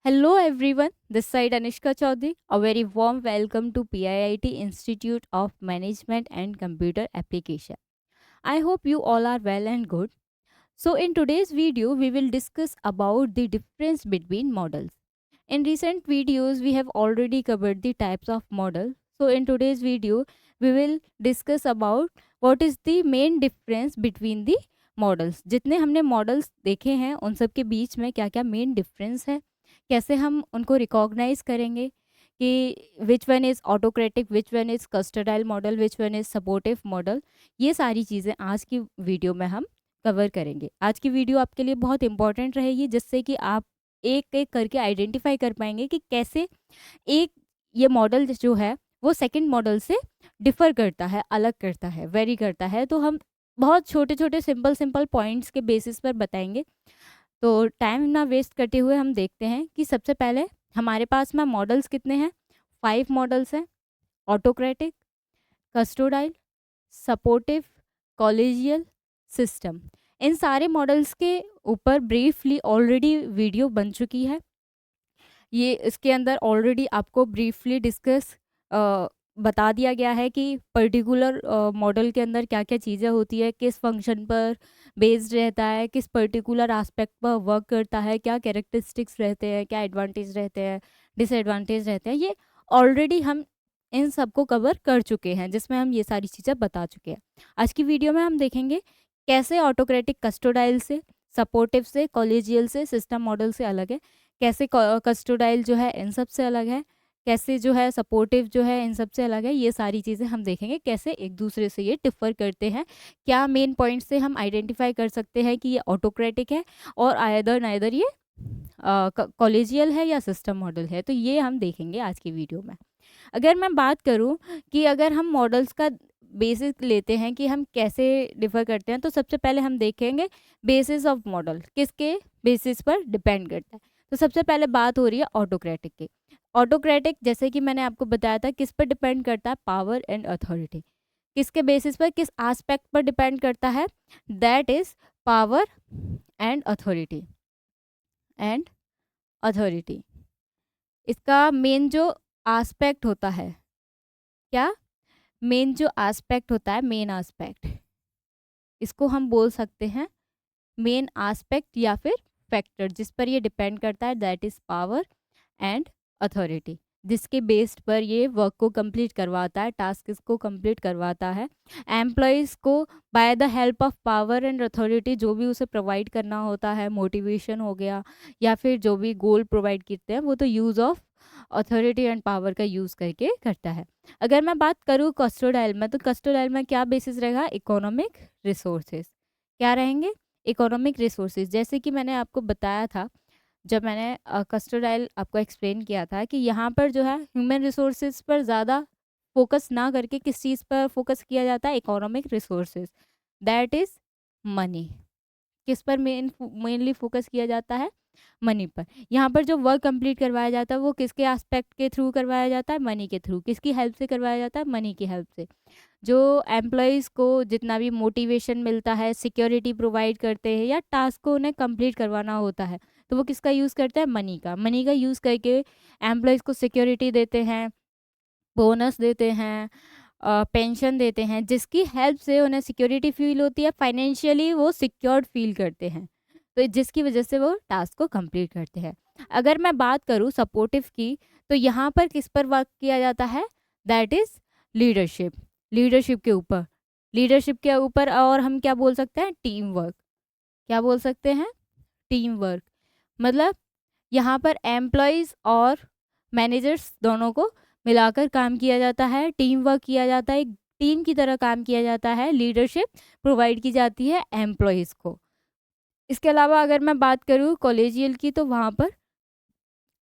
Hello everyone, this side Anushka Chaudhary. A very warm welcome to PIIT Institute of Management and Computer Application. I hope you all are well and good. So in today's video, we will discuss about the difference between models. In recent videos, we have already covered the types of model. So in today's video, we will discuss about what is the main difference between the models जितने हमने models देखे हैं उन सब के बीच में क्या क्या मेन डिफरेंस है, कैसे हम उनको रिकॉग्नाइज करेंगे कि which one is autocratic, which one is custodial model, which one is supportive model. ये सारी चीज़ें आज की वीडियो में हम कवर करेंगे। आज की वीडियो आपके लिए बहुत इंपॉर्टेंट रहेगी जिससे कि आप एक एक करके आइडेंटिफाई कर पाएंगे कि कैसे एक ये मॉडल जो है वो सेकंड मॉडल से डिफ़र करता है, अलग करता है, वेरी करता है। तो हम बहुत छोटे छोटे सिंपल सिंपल पॉइंट्स के बेसिस पर बताएंगे। तो टाइम ना वेस्ट करते हुए हम देखते हैं कि सबसे पहले हमारे पास में मॉडल्स कितने हैं। 5 मॉडल्स हैं। Autocratic, custodial, supportive, collegial, system. इन सारे मॉडल्स के ऊपर ब्रीफली ऑलरेडी वीडियो बन चुकी है। ये इसके अंदर ऑलरेडी आपको ब्रीफली डिस्कस बता दिया गया है कि पर्टिकुलर मॉडल के अंदर क्या क्या चीज़ें होती है, किस फंक्शन पर बेस्ड रहता है, किस पर्टिकुलर एस्पेक्ट पर वर्क करता है, क्या कैरेक्टरिस्टिक्स रहते हैं, क्या एडवांटेज रहते हैं, डिसएडवांटेज रहते हैं। ये ऑलरेडी हम इन सबको कवर कर चुके हैं, जिसमें हम ये सारी चीज़ें बता चुके हैं। आज की वीडियो में हम देखेंगे कैसे ऑटोक्रेटिक कस्टोडाइल से, सपोर्टिव से, कॉलेजियल से, सिस्टम मॉडल से अलग है, कैसे कस्टोडाइल जो है इन सब से अलग है, कैसे जो है सपोर्टिव जो है इन सब से अलग है। ये सारी चीज़ें हम देखेंगे कैसे एक दूसरे से ये डिफ़र करते हैं, क्या मेन पॉइंट से हम आइडेंटिफाई कर सकते हैं कि ये ऑटोक्रेटिक है और नाइदर ये कॉलेजियल है या सिस्टम मॉडल है। तो ये हम देखेंगे आज की वीडियो में। अगर मैं बात करूं कि अगर हम मॉडल्स का बेसिक लेते हैं कि हम कैसे डिफ़र करते हैं, तो सबसे पहले हम देखेंगे बेसिस ऑफ मॉडल किसके बेसिस पर डिपेंड करता है। तो सबसे पहले बात हो रही है ऑटोक्रेटिक की। ऑटोक्रेटिक जैसे कि मैंने आपको बताया था किस पर डिपेंड करता है, पावर एंड अथॉरिटी। किसके बेसिस पर, किस एस्पेक्ट पर डिपेंड करता है, that is power and authority. And authority इसका मेन जो एस्पेक्ट होता है, क्या मेन जो एस्पेक्ट होता है, मेन एस्पेक्ट, इसको हम बोल सकते हैं मेन एस्पेक्ट या फिर फैक्टर जिस पर ये डिपेंड करता है, that is power and authority. जिसके बेस्ड पर ये वर्क को कंप्लीट करवाता है, टास्क को कंप्लीट करवाता है। एम्प्लॉयज़ को by the help of power and authority जो भी उसे प्रोवाइड करना होता है, मोटिवेशन हो गया या फिर जो भी गोल प्रोवाइड करते हैं, वो तो use of authority and power का यूज़ करके करता है। अगर मैं बात करूँ कस्टोडाइल में, तो कस्टोडाइल में क्या बेसिस रहेगा, इकोनॉमिक रिसोर्सेज। क्या रहेंगे, इकोनॉमिक रिसोर्सेज। जैसे कि मैंने आपको बताया था जब मैंने कस्टोडाइल आपको एक्सप्लेन किया था कि यहाँ पर जो है ह्यूमन रिसोर्सेज पर ज़्यादा फोकस ना करके किस चीज़ पर फोकस किया जाता है, economic resources, that is money. किस पर मेनली फोकस किया जाता है, मनी पर। यहाँ पर जो वर्क कंप्लीट करवाया जाता है वो किसके एस्पेक्ट के थ्रू करवाया जाता है, मनी के थ्रू। किसकी हेल्प से करवाया जाता है, मनी की हेल्प से। जो एम्प्लॉयज़ को जितना भी मोटिवेशन मिलता है, सिक्योरिटी प्रोवाइड करते हैं या टास्क को उन्हें कंप्लीट करवाना होता है, तो वो किसका यूज़ करते हैं, मनी का। मनी का यूज़ करके एम्प्लॉयज़ को सिक्योरिटी देते हैं, बोनस देते हैं, पेंशन देते हैं, जिसकी हेल्प से उन्हें सिक्योरिटी फील होती है, फाइनेंशियली वो सिक्योर्ड फील करते हैं, तो जिसकी वजह से वो टास्क को कंप्लीट करते हैं। अगर मैं बात करूँ सपोर्टिव की, तो यहाँ पर किस पर वर्क किया जाता है, दैट इज़ लीडरशिप। लीडरशिप के ऊपर, लीडरशिप के ऊपर और हम क्या बोल सकते हैं, टीम वर्क। क्या बोल सकते हैं, टीम वर्क। मतलब यहाँ पर एम्प्लॉयज़ और मैनेजर्स दोनों को मिलाकर काम किया जाता है, टीम वर्क किया जाता है, एक टीम की तरह काम किया जाता है, लीडरशिप प्रोवाइड की जाती है एम्प्लॉयज़ को। इसके अलावा अगर मैं बात करूँ कॉलेजियल की, तो वहाँ पर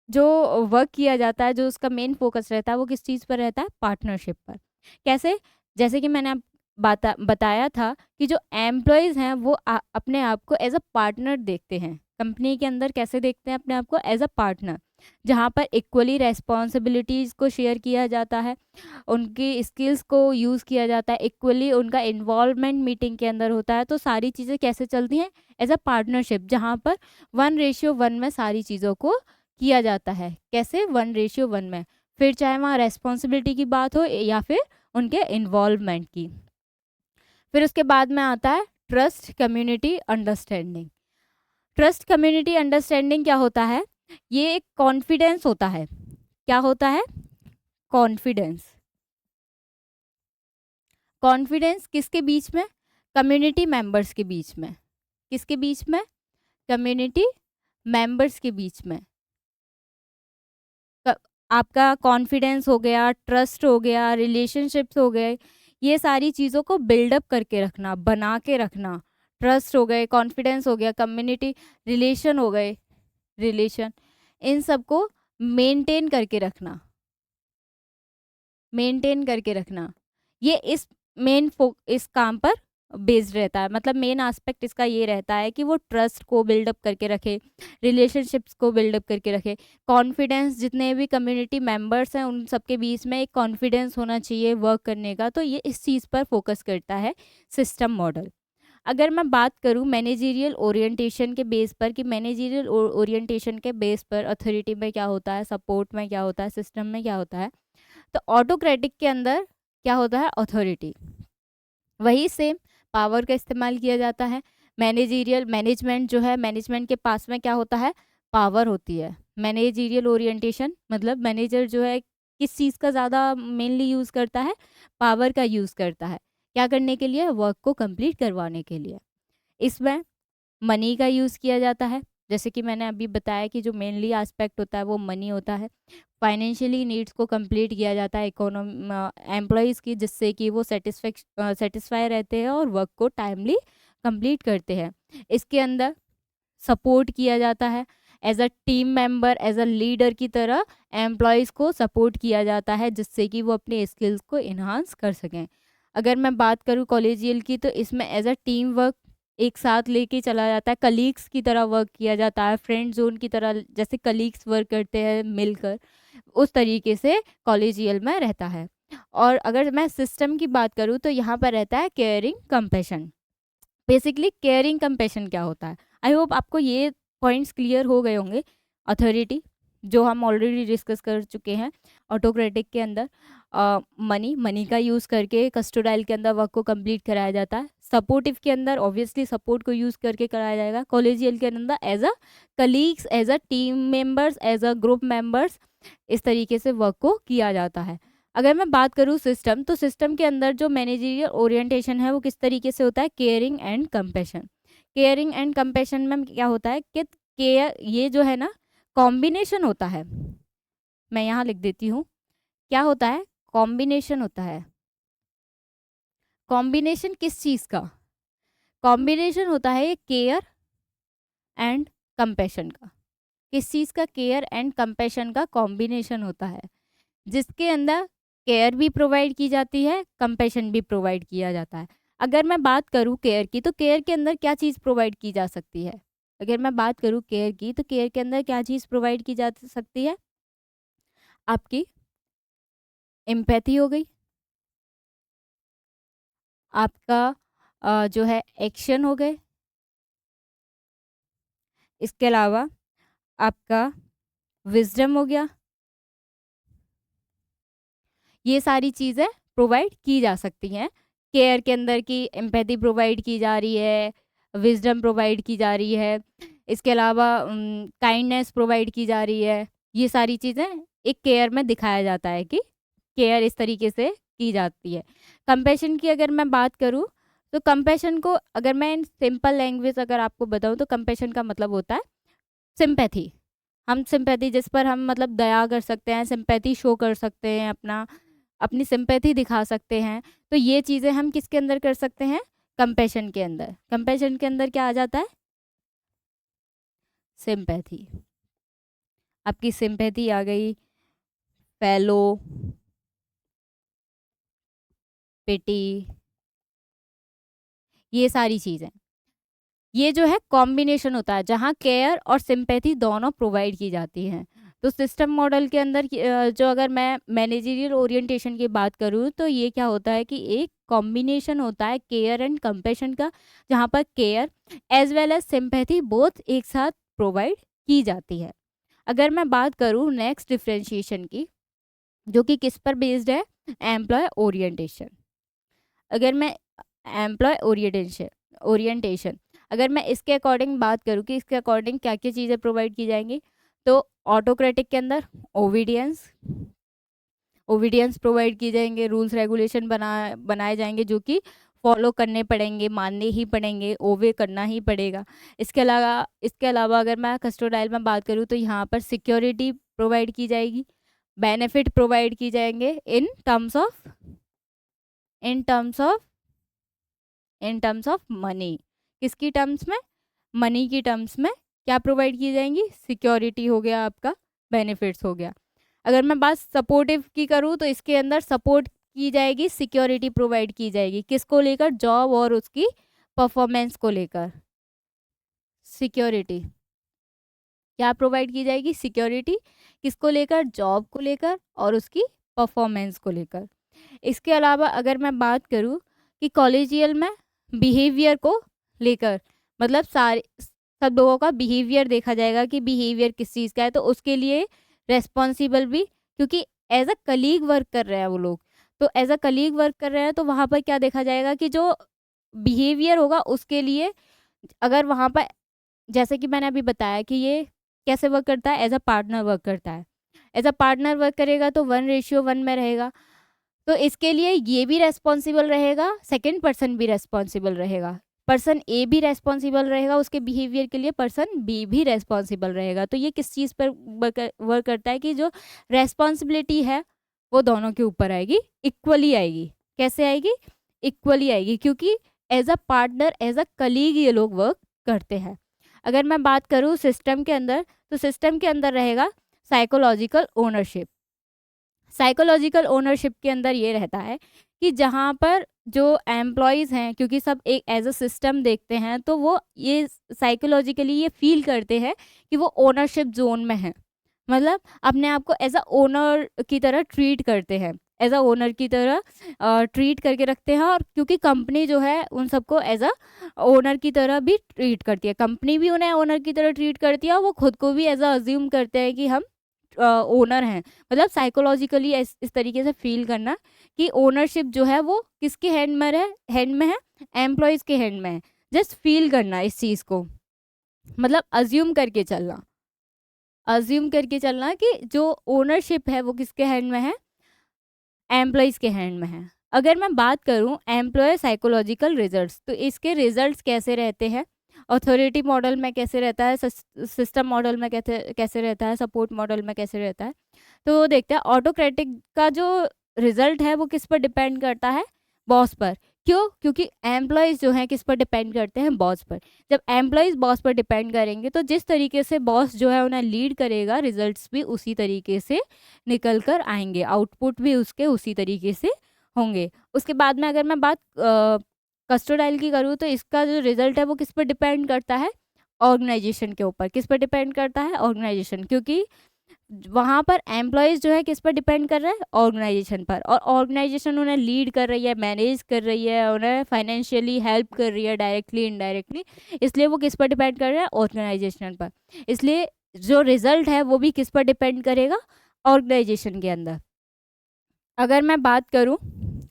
जो वर्क किया जाता है, जो उसका मेन फोकस रहता है, वो किस चीज़ पर रहता है, पार्टनरशिप पर। कैसे, जैसे कि मैंने बताया था कि जो एम्प्लॉयज़ हैं वो अपने आप को एज अ पार्टनर देखते हैं। कंपनी के अंदर कैसे देखते हैं अपने आप को, एज अ पार्टनर, जहाँ पर इक्वली रेस्पॉन्सिबिलिटीज़ को शेयर किया जाता है, उनकी स्किल्स को यूज़ किया जाता है, इक्वली उनका इन्वॉल्वमेंट मीटिंग के अंदर होता है। तो सारी चीज़ें कैसे चलती हैं, एज अ पार्टनरशिप, जहाँ पर 1:1 में सारी चीज़ों को किया जाता है। कैसे? 1:1 में। फिर चाहे वहाँ रेस्पॉन्सिबिलिटी की बात हो या फिर उनके इन्वॉल्वमेंट की। फिर उसके बाद में आता है trust community understanding. Trust community understanding क्या होता है? ये एक कॉन्फिडेंस होता है। क्या होता है? कॉन्फिडेंस। कॉन्फिडेंस किसके बीच में? कम्युनिटी मेंबर्स के बीच में। किसके बीच में? कम्युनिटी मेंबर्स के बीच में। आपका कॉन्फिडेंस हो गया, ट्रस्ट हो गया, रिलेशनशिप्स हो गए, ये सारी चीज़ों को बिल्डअप करके रखना, बना के रखना। ट्रस्ट हो गए, कॉन्फिडेंस हो गया, कम्युनिटी रिलेशन हो गए, रिलेशन, इन सबको मेंटेन करके रखना, मेंटेन करके रखना। ये इस काम पर बेस्ड रहता है। मतलब मेन एस्पेक्ट इसका ये रहता है कि वो ट्रस्ट को बिल्डअप करके रखे, रिलेशनशिप्स को बिल्डअप करके रखे, कॉन्फिडेंस, जितने भी कम्युनिटी मेंबर्स हैं उन सबके बीच में एक कॉन्फिडेंस होना चाहिए वर्क करने का। तो ये इस चीज़ पर फोकस करता है सिस्टम मॉडल। अगर मैं बात करूँ मैनेजरियल ओरिएंटेशन के बेस पर, कि मैनेजरियल ओरिएंटेशन के बेस पर अथॉरिटी में क्या होता है, सपोर्ट में क्या होता है, सिस्टम में क्या होता है, तो ऑटोक्रेटिक के अंदर क्या होता है? अथॉरिटी। वही सेम पावर का इस्तेमाल किया जाता है। मैनेजरियल मैनेजमेंट जो है, मैनेजमेंट के पास में क्या होता है? पावर होती है। मैनेजरियल ओरिएंटेशन मतलब मैनेजर जो है किस चीज़ का ज़्यादा मेनली यूज़ करता है? पावर का यूज़ करता है। क्या करने के लिए? वर्क को कंप्लीट करवाने के लिए। इसमें मनी का यूज़ किया जाता है। जैसे कि मैंने अभी बताया कि जो मेनली एस्पेक्ट होता है वो मनी होता है। फाइनेंशियली नीड्स को कंप्लीट किया जाता है एम्प्लॉयज़ की, जिससे कि वो सेटिस्फाई रहते हैं और वर्क को टाइमली कंप्लीट करते हैं। इसके अंदर सपोर्ट किया जाता है as a team member, as a leader की तरह एम्प्लॉयज़ को सपोर्ट किया जाता है, जिससे कि वो अपने स्किल्स को इन्हांस कर सकें। अगर मैं बात करूँ कॉलेजियल की, तो इसमें एज अ टीम वर्क एक साथ लेके चला जाता है, कलीग्स की तरह वर्क किया जाता है, फ्रेंड जोन की तरह जैसे कलीग्स वर्क करते हैं मिलकर, उस तरीके से कॉलेजियल में रहता है। और अगर मैं सिस्टम की बात करूँ तो यहाँ पर रहता है caring compassion. Basically caring compassion क्या होता है? आई होप आपको ये पॉइंट्स क्लियर हो गए होंगे। अथॉरिटी जो हम ऑलरेडी डिस्कस कर चुके हैं। ऑटोक्रेटिक के अंदर मनी का यूज़ करके कस्टोडाइल के अंदर वर्क को कंप्लीट कराया जाता है। सपोर्टिव के अंदर ऑब्वियसली सपोर्ट को यूज़ करके कराया जाएगा। कॉलेजियल के अंदर as a colleagues, as a team members, as a group members, इस तरीके से वर्क को किया जाता है। अगर मैं बात करूँ सिस्टम, तो सिस्टम के अंदर जो मैनेजरियल ओरिएंटेशन है वो किस तरीके से होता है? Caring and compassion. Caring and compassion में क्या होता है कि केयर, ये जो है ना, कॉम्बिनेशन होता है। मैं यहाँ लिख देती हूँ, क्या होता है? कॉम्बिनेशन होता है। कॉम्बिनेशन किस चीज़ का? कॉम्बिनेशन होता है केयर एंड कंपैशन का। किस चीज़ का? केयर एंड कंपैशन का कॉम्बिनेशन होता है, जिसके अंदर केयर भी प्रोवाइड की जाती है, कंपैशन भी प्रोवाइड किया जाता है। अगर मैं बात करूँ केयर की, तो केयर के अंदर क्या चीज़ प्रोवाइड की जा सकती है? अगर मैं बात करूँ केयर की, तो केयर के अंदर क्या चीज़ प्रोवाइड की जा सकती है? आपकी एम्पैथी हो गई, आपका जो है एक्शन हो गए, इसके अलावा आपका विजडम हो गया। ये सारी चीज़ें प्रोवाइड की जा सकती हैं केयर के अंदर, की एम्पैथी प्रोवाइड की जा रही है, विजडम प्रोवाइड की जा रही है, इसके अलावा काइंडनेस प्रोवाइड की जा रही है। ये सारी चीज़ें एक केयर में दिखाया जाता है कि केयर इस तरीके से की जाती है। कंपैशन की अगर मैं बात करूँ, तो कंपैशन को अगर मैं इन सिंपल लैंग्वेज अगर आपको बताऊँ, तो कंपैशन का मतलब होता है सिंपैथी। हम सिंपैथी, जिस पर हम मतलब दया कर सकते हैं, सिंपैथी शो कर सकते हैं, अपनी सिंपैथी दिखा सकते हैं। तो ये चीज़ें हम किसके अंदर कर सकते हैं? कंपैशन के अंदर। कंपैशन के अंदर क्या आ जाता है? सिंपैथी। आपकी सिंपैथी आ गई, फेलो, पिटी, ये सारी चीज़ें, ये जो है कॉम्बिनेशन होता है जहाँ केयर और सिंपैथी दोनों प्रोवाइड की जाती हैं। तो सिस्टम मॉडल के अंदर जो अगर मैं मैनेजरियल ओरिएंटेशन की बात करूँ, तो ये क्या होता है कि एक कॉम्बिनेशन होता है केयर एंड कंपैशन का, जहाँ पर care as well as sympathy both एक साथ प्रोवाइड की जाती है। अगर मैं बात करूँ नेक्स्ट डिफरेंशिएशन की, जो कि किस पर बेस्ड है, एम्प्लॉय ओरिएंटेशन। अगर मैं एम्प्लॉय ओरिएंटेशन अगर मैं इसके अकॉर्डिंग बात करूँ कि इसके अकॉर्डिंग क्या क्या चीज़ें प्रोवाइड की जाएंगी, तो ऑटोक्रेटिक के अंदर ओबीडियंस प्रोवाइड किए जाएंगे, रूल्स रेगुलेशन बनाए जाएंगे जो कि फॉलो करने पड़ेंगे, मानने ही पड़ेंगे, ओवे करना ही पड़ेगा। इसके अलावा अगर मैं कस्टोडाइल में बात करूँ तो यहाँ पर सिक्योरिटी प्रोवाइड की जाएगी, बेनिफिट प्रोवाइड की जाएंगे इन टर्म्स ऑफ मनी। किसकी टर्म्स में, मनी की टर्म्स में क्या प्रोवाइड की जाएंगी, सिक्योरिटी हो गया आपका, बेनिफिट्स हो गया। अगर मैं बात सपोर्टिव की करूँ तो इसके अंदर सपोर्ट की जाएगी, सिक्योरिटी प्रोवाइड की जाएगी, किसको लेकर, जॉब और उसकी परफॉर्मेंस को लेकर। सिक्योरिटी क्या प्रोवाइड की जाएगी, सिक्योरिटी किसको लेकर, जॉब को लेकर और उसकी परफॉर्मेंस को लेकर। इसके अलावा अगर मैं बात करूँ कि कॉलेजियल में बिहेवियर को लेकर, मतलब सारे सब लोगों का बिहेवियर देखा जाएगा कि बिहेवियर किस चीज़ का है, तो उसके लिए रेस्पॉन्सिबल भी, क्योंकि एज अ कलीग वर्क कर रहे हैं वो लोग, तो एज अ कलीग वर्क कर रहे हैं तो वहाँ पर क्या देखा जाएगा कि जो बिहेवियर होगा उसके लिए, अगर वहाँ पर जैसे कि मैंने अभी बताया कि ये कैसे वर्क करता है, एज अ पार्टनर वर्क करता है, एज अ पार्टनर वर्क करेगा तो 1:1 में रहेगा, तो इसके लिए ये भी रेस्पॉन्सिबल रहेगा, सेकंड पर्सन भी रेस्पॉन्सिबल रहेगा, पर्सन ए भी रेस्पॉन्सिबल रहेगा उसके बिहेवियर के लिए, पर्सन बी भी रेस्पॉन्सिबल रहेगा। तो ये किस चीज़ पर वर्क करता है कि जो रेस्पॉन्सिबिलिटी है वो दोनों के ऊपर आएगी, इक्वली आएगी। कैसे आएगी, इक्वली आएगी, क्योंकि as a partner, as a colleague ये लोग वर्क करते हैं। अगर मैं बात करूँ सिस्टम के अंदर, तो सिस्टम के अंदर रहेगा साइकोलॉजिकल ओनरशिप। साइकोलॉजिकल ओनरशिप के अंदर ये रहता है कि जहाँ पर जो एम्प्लॉयज़ हैं, क्योंकि सब एक एज अ सिस्टम देखते हैं, तो वो ये साइकोलॉजिकली ये फील करते हैं कि वो ओनरशिप जोन में हैं, मतलब अपने आप को एज अ ओनर की तरह ट्रीट करते हैं, एज अ ओनर की तरह ट्रीट करके रखते हैं। और क्योंकि कंपनी जो है उन सबको एज अ ओनर की तरह भी ट्रीट करती है, कंपनी भी उन्हें ओनर की तरह ट्रीट करती है, और वो खुद को भी एज अ अज्यूम करते हैं कि हम ओनर हैं। मतलब साइकोलॉजिकली इस तरीके से फील करना कि ओनरशिप जो है वो किसके हैंड में है, एम्प्लॉयज़ के हैंड में है। जस्ट फील करना इस चीज़ को, मतलब अज्यूम करके चलना कि जो ओनरशिप है वो किसके हैंड में है, एम्प्लॉयज़ के हैंड में है। अगर मैं बात करूं एम्प्लॉय साइकोलॉजिकल रिजल्ट्स, तो इसके रिजल्ट्स कैसे रहते हैं, अथॉरिटी मॉडल में कैसे रहता है, सिस्टम मॉडल में कैसे कैसे रहता है, सपोर्ट मॉडल में कैसे रहता है, तो देखते हैं। ऑटोक्रेटिक का जो रिजल्ट है वो किस पर डिपेंड करता है, बॉस पर। क्यों, क्योंकि एम्प्लॉयज़ जो हैं किस पर डिपेंड करते हैं, बॉस पर। जब एम्प्लॉयज़ बॉस पर डिपेंड करेंगे तो जिस तरीके से बॉस जो है उन्हें लीड करेगा, रिजल्ट्स भी उसी तरीके से निकल कर आएंगे, आउटपुट भी उसके उसी तरीके से होंगे। उसके बाद में अगर मैं बात कस्टोडाइल की करूँ तो इसका जो रिजल्ट है वो किस पर डिपेंड करता है, ऑर्गेनाइजेशन के ऊपर। किस पर डिपेंड करता है, ऑर्गेनाइजेशन, क्योंकि वहाँ पर एम्प्लॉयज़ जो है किस पर डिपेंड कर रहे हैं, ऑर्गेनाइजेशन पर, और ऑर्गेनाइजेशन उन्हें लीड कर रही है, मैनेज कर रही है, उन्हें फाइनेंशियली हेल्प कर रही है डायरेक्टली इनडायरेक्टली, इसलिए वो किस पर डिपेंड कर रहे हैं, ऑर्गेनाइजेशन पर। इसलिए जो रिजल्ट है वो भी किस पर डिपेंड करेगा, ऑर्गेनाइजेशन के अंदर। अगर मैं बात करूँ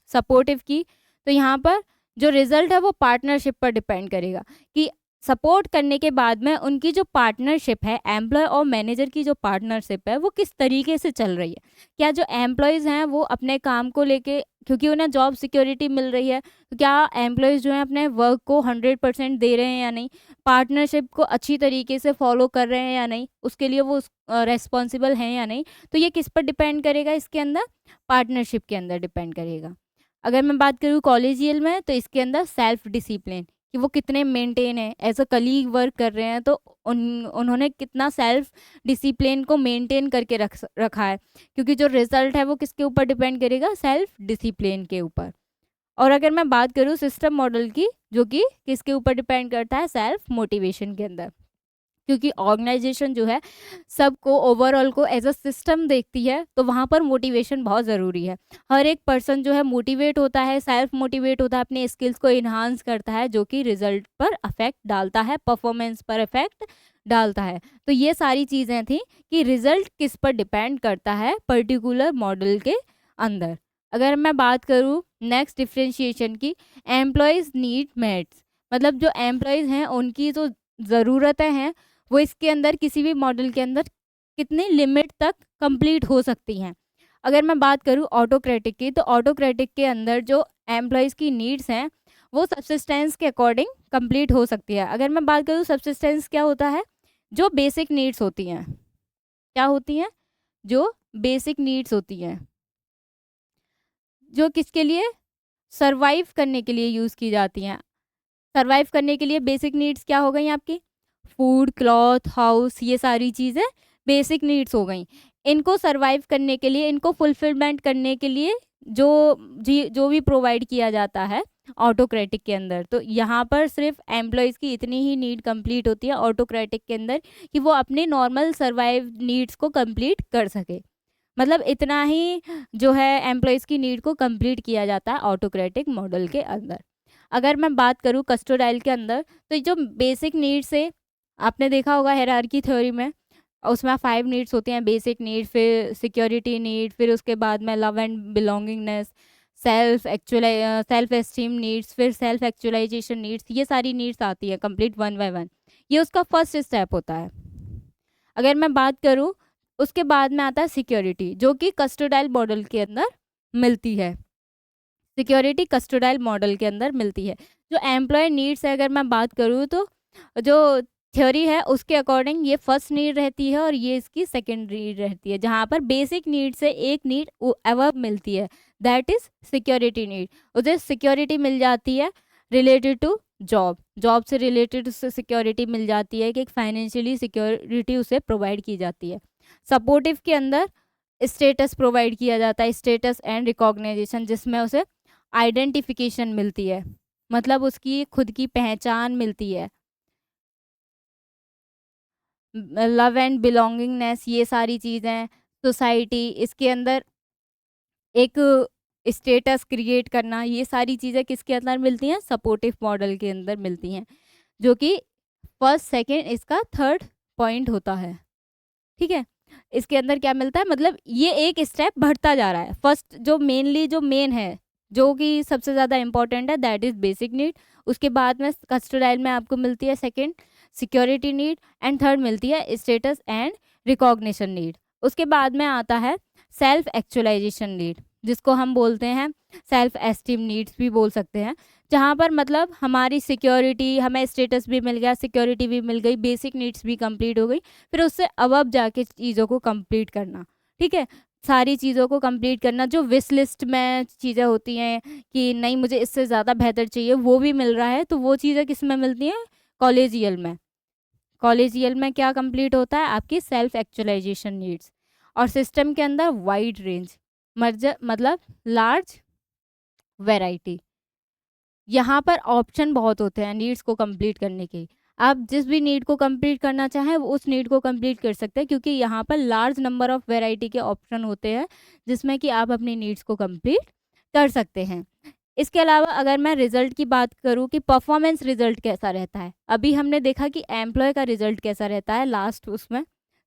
सपोर्टिव की, तो यहाँ पर जो रिजल्ट है वो पार्टनरशिप पर डिपेंड करेगा कि सपोर्ट करने के बाद में उनकी जो पार्टनरशिप है, एम्प्लॉय और मैनेजर की जो पार्टनरशिप है वो किस तरीके से चल रही है। क्या जो एम्प्लॉयज़ हैं वो अपने काम को लेके, क्योंकि उन्हें जॉब सिक्योरिटी मिल रही है, तो क्या एम्प्लॉयज़ जो हैं अपने वर्क को 100% दे रहे हैं या नहीं, पार्टनरशिप को अच्छी तरीके से फॉलो कर रहे हैं या नहीं, उसके लिए वो रेस्पॉन्सिबल हैं या नहीं, तो ये किस पर डिपेंड करेगा, इसके अंदर पार्टनरशिप के अंदर डिपेंड करेगा। अगर मैं बात करूँ कॉलेजियल में, तो इसके अंदर सेल्फ डिसिप्लिन, कि वो कितने मेंटेन है, एज अ कलीग वर्क कर रहे हैं, तो उन्होंने कितना सेल्फ डिसिप्लिन को मेंटेन करके रखा है, क्योंकि जो रिजल्ट है वो किसके ऊपर डिपेंड करेगा, सेल्फ डिसिप्लिन के ऊपर। और अगर मैं बात करूँ सिस्टम मॉडल की, जो कि किसके ऊपर डिपेंड करता है, सेल्फ मोटिवेशन के अंदर, क्योंकि ऑर्गेनाइजेशन जो है सबको ओवरऑल को एज अ सिस्टम देखती है, तो वहाँ पर मोटिवेशन बहुत ज़रूरी है। हर एक पर्सन जो है मोटिवेट होता है, सेल्फ मोटिवेट होता है, अपने स्किल्स को इन्हांस करता है, जो कि रिजल्ट पर अफेक्ट डालता है, परफॉर्मेंस पर अफेक्ट डालता है। तो ये सारी चीज़ें थी कि रिजल्ट किस पर डिपेंड करता है पर्टिकुलर मॉडल के अंदर। अगर मैं बात करूँ नेक्स्ट डिफ्रेंशिएशन की, एम्प्लॉयज़ नीड मेट्स, मतलब जो एम्प्लॉयज़ हैं उनकी जो ज़रूरतें हैं वो इसके अंदर किसी भी मॉडल के अंदर कितनी लिमिट तक कंप्लीट हो सकती हैं। अगर मैं बात करूँ ऑटोक्रेटिक की, तो ऑटोक्रेटिक के अंदर जो एम्प्लॉयज़ की नीड्स हैं वो सब्सिस्टेंस के अकॉर्डिंग कंप्लीट हो सकती है। अगर मैं बात करूँ सब्सिस्टेंस क्या होता है, जो बेसिक नीड्स होती हैं, क्या होती हैं, जो बेसिक नीड्स होती हैं, जो किसके लिए, सर्वाइव करने के लिए यूज़ की जाती हैं। सर्वाइव करने के लिए बेसिक नीड्स क्या हो गई आपकी, फूड, क्लॉथ, हाउस, ये सारी चीज़ें बेसिक नीड्स हो गई। इनको सर्वाइव करने के लिए, इनको फुलफिलमेंट करने के लिए जो भी प्रोवाइड किया जाता है ऑटोक्रेटिक के अंदर, तो यहाँ पर सिर्फ एम्प्लॉयज़ की इतनी ही नीड कंप्लीट होती है ऑटोक्रेटिक के अंदर कि वो अपने नॉर्मल सर्वाइव नीड्स को कंप्लीट कर सके। मतलब इतना ही जो है एम्प्लॉयज़ की नीड को कंप्लीट किया जाता है ऑटोक्रेटिक मॉडल के अंदर। अगर मैं बात करूँ कस्टोडाइल के अंदर, तो जो बेसिक नीड्स है, आपने देखा होगा हायरार्की थ्योरी में, उसमें 5 नीड्स होती हैं, बेसिक नीड, फिर सिक्योरिटी नीड, फिर उसके बाद में love and belongingness, self esteem needs, फिर सेल्फ एक्चुअलाइजेशन नीड्स, ये सारी नीड्स आती है कंप्लीट वन बाय वन। ये उसका फर्स्ट स्टेप होता है। अगर मैं बात करूँ, उसके बाद में आता है सिक्योरिटी, जो कि कस्टोडाइल मॉडल के अंदर मिलती है। सिक्योरिटी कस्टोडाइल मॉडल के अंदर मिलती है। जो एम्प्लॉय नीड्स है, अगर मैं बात करूँ तो जो थ्योरी है उसके अकॉर्डिंग ये फर्स्ट नीड रहती है और ये इसकी सेकंड नीड रहती है, जहाँ पर बेसिक नीड से एक नीड अबव मिलती है, दैट इज सिक्योरिटी नीड। उसे सिक्योरिटी मिल जाती है रिलेटेड टू जॉब, जॉब से रिलेटेड उससे सिक्योरिटी मिल जाती है कि एक फाइनेंशियली सिक्योरिटी उसे प्रोवाइड की जाती है। सपोर्टिव के अंदर स्टेटस प्रोवाइड किया जाता है, स्टेटस एंड रिकॉग्नाइजेशन, जिसमें उसे आइडेंटिफिकेशन मिलती है, मतलब उसकी खुद की पहचान मिलती है। लव एंड बिलोंगिंगनेस, ये सारी चीज़ें, सोसाइटी, इसके अंदर एक स्टेटस क्रिएट करना, ये सारी चीज़ें किसके अंदर मिलती हैं, सपोर्टिव मॉडल के अंदर मिलती हैं, जो कि फर्स्ट सेकंड इसका थर्ड पॉइंट होता है। ठीक है, इसके अंदर क्या मिलता है, मतलब ये एक स्टेप बढ़ता जा रहा है। फर्स्ट जो मेन है, जो कि सबसे ज़्यादा इंपॉर्टेंट है, दैट इज़ बेसिक नीड। उसके बाद में कस्टोडाइल में आपको मिलती है second security need, and third मिलती है स्टेटस एंड रिकॉग्निशन नीड। उसके बाद में आता है सेल्फ एक्चुअलाइजेशन नीड, जिसको हम बोलते हैं सेल्फ एस्टीम नीड्स भी बोल सकते हैं, जहाँ पर मतलब हमारी सिक्योरिटी, हमें स्टेटस भी मिल गया, सिक्योरिटी भी मिल गई, बेसिक नीड्स भी कंप्लीट हो गई, फिर उससे अब जाके चीज़ों को कंप्लीट करना। ठीक है, सारी चीज़ों को कंप्लीट करना, जो विश लिस्ट में चीज़ें होती हैं कि नहीं मुझे इससे ज़्यादा बेहतर चाहिए, वो भी मिल रहा है, तो वो चीज़ें किस में मिलती हैं, कॉलेजियल में। कॉलेजियल में क्या कंप्लीट होता है, आपकी सेल्फ एक्चुअलाइजेशन नीड्स। और सिस्टम के अंदर वाइड रेंज, मतलब लार्ज वैरायटी, यहाँ पर ऑप्शन बहुत होते हैं नीड्स को कंप्लीट करने के। आप जिस भी नीड को कंप्लीट करना चाहें वो उस नीड को कंप्लीट कर सकते हैं, क्योंकि यहाँ पर लार्ज नंबर ऑफ वैरायटी के ऑप्शन होते हैं जिसमें कि आप अपनी नीड्स को कंप्लीट कर सकते हैं। इसके अलावा अगर मैं रिजल्ट की बात करूँ कि परफॉर्मेंस रिजल्ट कैसा रहता है, अभी हमने देखा कि एम्प्लॉय का रिजल्ट कैसा रहता है, लास्ट उसमें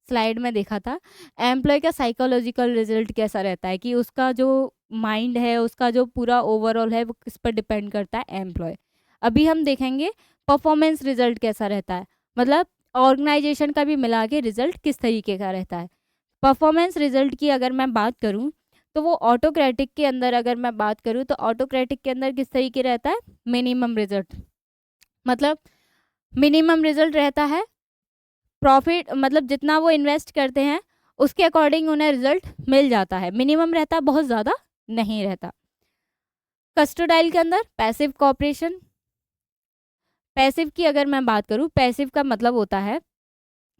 स्लाइड में देखा था। एम्प्लॉय का साइकोलॉजिकल रिजल्ट कैसा रहता है कि उसका जो माइंड है, उसका जो पूरा ओवरऑल है, वो किस पर डिपेंड करता है, एम्प्लॉय। अभी हम देखेंगे परफॉर्मेंस रिजल्ट कैसा रहता है, मतलब ऑर्गेनाइजेशन का भी मिला के रिजल्ट किस तरीके का रहता है। परफॉर्मेंस रिजल्ट की अगर मैं बात करूं तो वो ऑटोक्रेटिक के अंदर, अगर मैं बात करूं तो ऑटोक्रेटिक के अंदर किस तरीके रहता है, मिनिमम रिजल्ट, मतलब मिनिमम रिजल्ट रहता है, प्रॉफिट मतलब जितना वो इन्वेस्ट करते हैं उसके अकॉर्डिंग उन्हें रिजल्ट मिल जाता है, मिनिमम रहता है, बहुत ज़्यादा नहीं रहता। कस्टोडाइल के अंदर पैसिव कॉपरेशन, पैसिव की अगर मैं बात करूं, पैसिव का मतलब होता है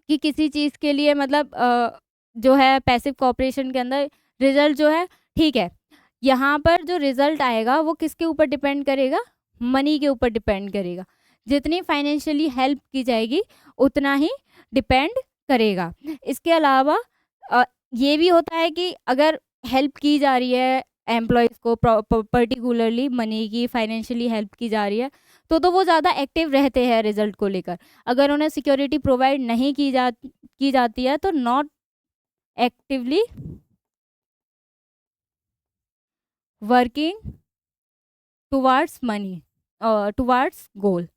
कि किसी चीज़ के लिए मतलब जो है पैसिव कॉपरेशन के अंदर रिजल्ट जो है ठीक है, यहाँ पर जो रिजल्ट आएगा वो किसके ऊपर डिपेंड करेगा, मनी के ऊपर डिपेंड करेगा, जितनी फाइनेंशियली हेल्प की जाएगी उतना ही डिपेंड करेगा। इसके अलावा ये भी होता है कि अगर हेल्प की जा रही है एम्प्लॉयज़ को, पर्टिकुलरली मनी की फाइनेंशियली हेल्प की जा रही है, तो वो ज़्यादा एक्टिव रहते हैं रिजल्ट को लेकर। अगर उन्हें सिक्योरिटी प्रोवाइड नहीं की जाती है तो not actively working towards money towards goal.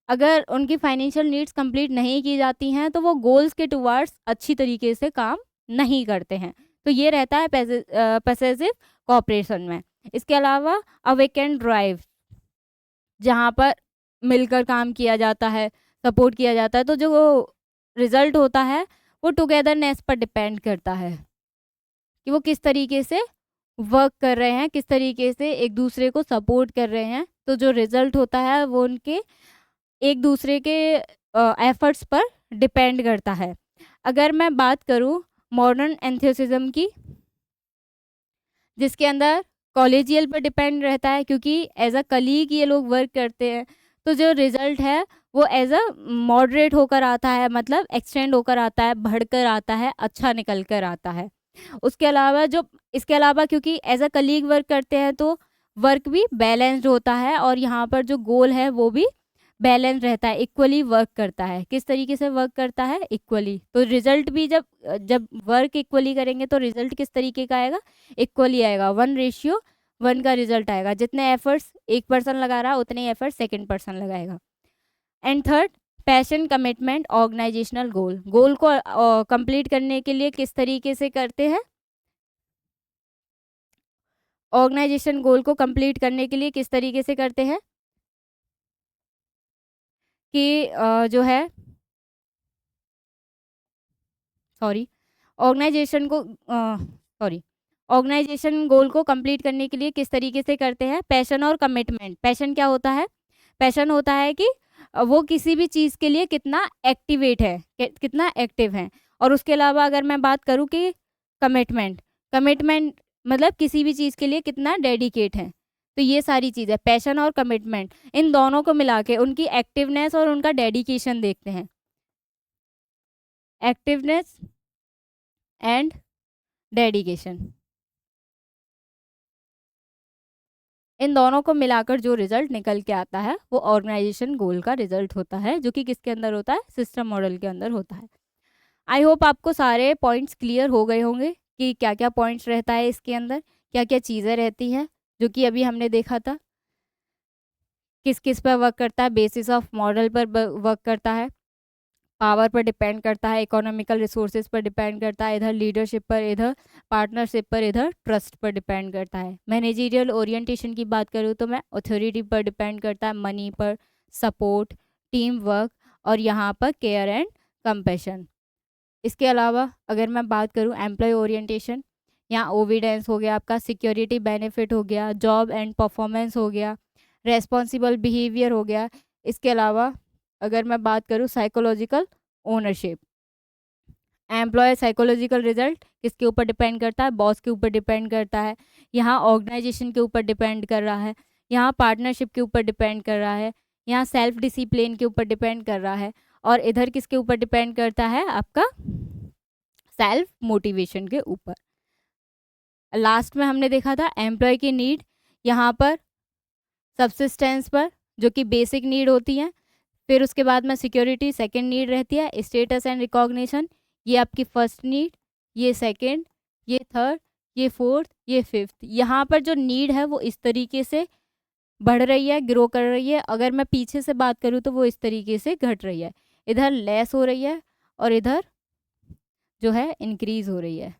अगर उनकी फाइनेंशियल नीड्स कंप्लीट नहीं की जाती हैं तो वो गोल्स के टुवार्ड्स अच्छी तरीके से काम नहीं करते हैं। तो ये रहता है पैसेसिव कॉपरेशन में। इसके अलावा अवेकेंड ड्राइव, जहाँ पर मिलकर काम किया जाता है, सपोर्ट किया जाता है, तो जो रिजल्ट होता है वो टुगेदरनेस पर डिपेंड करता है कि वो किस तरीके से वर्क कर रहे हैं, किस तरीके से एक दूसरे को सपोर्ट कर रहे हैं। तो जो रिजल्ट होता है वो उनके एक दूसरे के एफर्ट्स पर डिपेंड करता है। अगर मैं बात करूं मॉडर्न एंथुसिज्म की, जिसके अंदर कॉलेजियल पर डिपेंड रहता है, क्योंकि एज अ कलीग ये लोग वर्क करते हैं, तो जो रिजल्ट है वो एज अ मॉडरेट होकर आता है, मतलब एक्सटेंड होकर आता है, बढ़कर आता है, अच्छा निकल कर आता है। उसके अलावा इसके अलावा क्योंकि एज अ कलीग वर्क करते हैं तो वर्क भी बैलेंस्ड होता है, और यहाँ पर जो गोल है वो भी बैलेंस रहता है, इक्वली वर्क करता है। किस तरीके से वर्क करता है? इक्वली। तो रिजल्ट भी जब वर्क इक्वली करेंगे तो रिजल्ट किस तरीके का आएगा? इक्वली आएगा। 1:1 का रिजल्ट आएगा। जितने एफर्ट्स एक पर्सन लगा रहा है उतने एफर्ट सेकेंड पर्सन लगाएगा। And third, passion, commitment, organisational goal. Goal को कंप्लीट करने के लिए किस तरीके से करते हैं? ऑर्गेनाइजेशन गोल को कंप्लीट करने के लिए किस तरीके से करते हैं कि जो है सॉरी ऑर्गेनाइजेशन को ऑर्गेनाइजेशन गोल को कंप्लीट करने के लिए किस तरीके से करते हैं? पैशन और कमिटमेंट। पैशन क्या होता है? पैशन होता है कि वो किसी भी चीज़ के लिए कितना एक्टिवेट है, कितना एक्टिव है। और उसके अलावा अगर मैं बात करूँ कि कमिटमेंट, कमिटमेंट मतलब किसी भी चीज़ के लिए कितना डेडिकेट है। तो ये सारी चीज़ है, पैशन और कमिटमेंट, इन दोनों को मिला के उनकी एक्टिवनेस और उनका डेडिकेशन देखते हैं। एक्टिवनेस एंड डेडिकेशन, इन दोनों को मिलाकर जो रिजल्ट निकल के आता है वो ऑर्गेनाइजेशन गोल का रिजल्ट होता है, जो कि किसके अंदर होता है? सिस्टम मॉडल के अंदर होता है। आई होप आपको सारे पॉइंट्स क्लियर हो गए होंगे कि क्या क्या पॉइंट्स रहता है इसके अंदर, क्या क्या चीज़ें रहती हैं, जो कि अभी हमने देखा था। किस किस पर वर्क करता है? बेसिस ऑफ मॉडल पर वर्क करता है, पावर पर डिपेंड करता है, इकोनॉमिकल रिसोर्सेज पर डिपेंड करता है, इधर लीडरशिप पर, इधर पार्टनरशिप पर, इधर ट्रस्ट पर डिपेंड करता है। मैनेजरियल ओरिएंटेशन की बात करूँ तो मैं अथॉरिटी पर डिपेंड करता है, मनी पर, सपोर्ट, टीम वर्क, और यहाँ पर केयर एंड कंपैशन। इसके अलावा अगर मैं बात करूँ एम्प्लॉय ओरिएंटेशन, यहाँ ओविडेंस हो गया, आपका सिक्योरिटी बेनिफिट हो गया, जॉब एंड परफॉर्मेंस हो गया, रेस्पॉन्सिबल बिहेवियर हो गया। इसके अलावा अगर मैं बात करूँ psychological ownership, employ psychological result किसके ऊपर डिपेंड करता है? बॉस के ऊपर डिपेंड करता है। यहाँ ऑर्गेनाइजेशन के ऊपर डिपेंड कर रहा है, यहाँ पार्टनरशिप के ऊपर डिपेंड कर रहा है, यहाँ सेल्फ डिसिप्लिन के ऊपर डिपेंड कर रहा है, और इधर किसके ऊपर डिपेंड करता है? आपका सेल्फ मोटिवेशन के ऊपर। लास्ट में हमने देखा था एम्प्लॉय की नीड, यहाँ पर सबसिस्टेंस पर, जो कि बेसिक नीड होती है। फिर उसके बाद में सिक्योरिटी सेकंड नीड रहती है, स्टेटस एंड रिकॉग्निशन ये आपकी फर्स्ट नीड, ये सेकंड, ये थर्ड, ये फोर्थ, ये फिफ्थ। यहाँ पर जो नीड है वो इस तरीके से बढ़ रही है, ग्रो कर रही है। अगर मैं पीछे से बात करूँ तो वो इस तरीके से घट रही है, इधर लेस हो रही है और इधर जो है इंक्रीज हो रही है।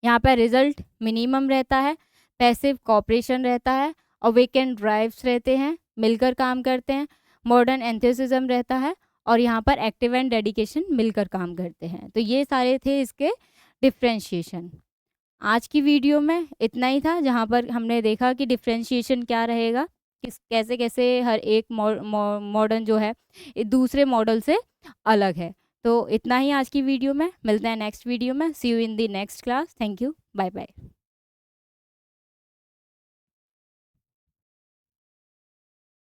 यहाँ पर रिजल्ट मिनिमम रहता है, पैसिव कॉपरेशन रहता है, और वीकेंड ड्राइव्स रहते हैं, मिलकर काम करते हैं, मॉडर्न एंथुसिज्म रहता है, और यहाँ पर एक्टिव एंड डेडिकेशन मिलकर काम करते हैं। तो ये सारे थे इसके डिफ्रेंशिएशन। आज की वीडियो में इतना ही था, जहाँ पर हमने देखा कि डिफ्रेंशिएशन क्या रहेगा, कैसे कैसे हर एक मॉडर्न जो है दूसरे मॉडल से अलग है। तो इतना ही आज की वीडियो में, मिलते हैं नेक्स्ट वीडियो में। See you in the next class. Thank you, bye bye.